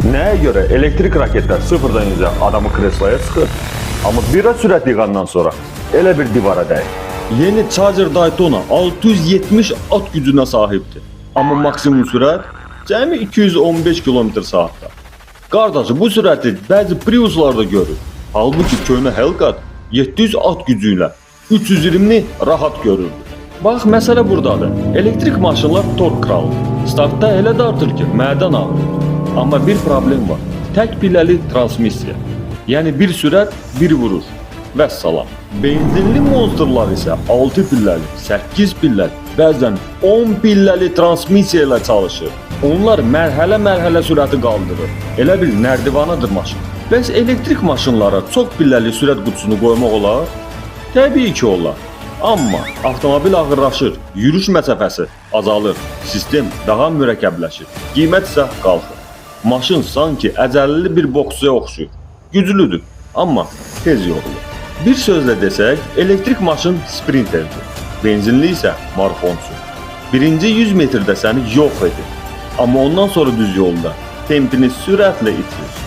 Nəyə görə elektrik raketlər sıfırdan 100-ə adamı kresloya sıxır, amma biraz sürət yığandan sonra elə bir divara dəyir. Yeni Charger Daytona 670 at gücünə sahibdir. Amma maksimum sürət cəmi 215 km/saatdır. Qardaşı, bu sürəti bəzi Prius'larda görür. Halbuki köhnə Hellcat 700 at gücü ilə 320-ni rahat görürdü. Bax, məsələ buradadır. Elektrik maşınlar tork kralıdır. Startda elə dartır ki, mədən ağrır. Amma bir problem var. Tək pilləli transmissiya. Yəni bir sürət, bir vurur. Vəssalam. Benzinli monsterlar isə 6 pilləli, 8 pilləli, bəzən 10 pilləli transmissiya ilə çalışır. Onlar mərhələ-mərhələ sürəti qaldırır. Elə bil nərdivanadır maşın. Bəs elektrik maşınlara çox pilləli sürət qutusunu qoymaq olar? Təbii ki, olar. Amma avtomobil ağırlaşır, yürüş məsafəsi azalır, sistem daha mürəkkəbləşir, qiymət isə qalxır. Maşın sanki əcəlli bir boksçuya oxşuyur. Güclüdür, amma tez yorulur. Bir sözlə desək, elektrik maşın sprinterdir, benzinli isə marafonçu. Birinci 100 metrdə səni yox edir, amma ondan sonra düz yolda tempini sürətlə itirir.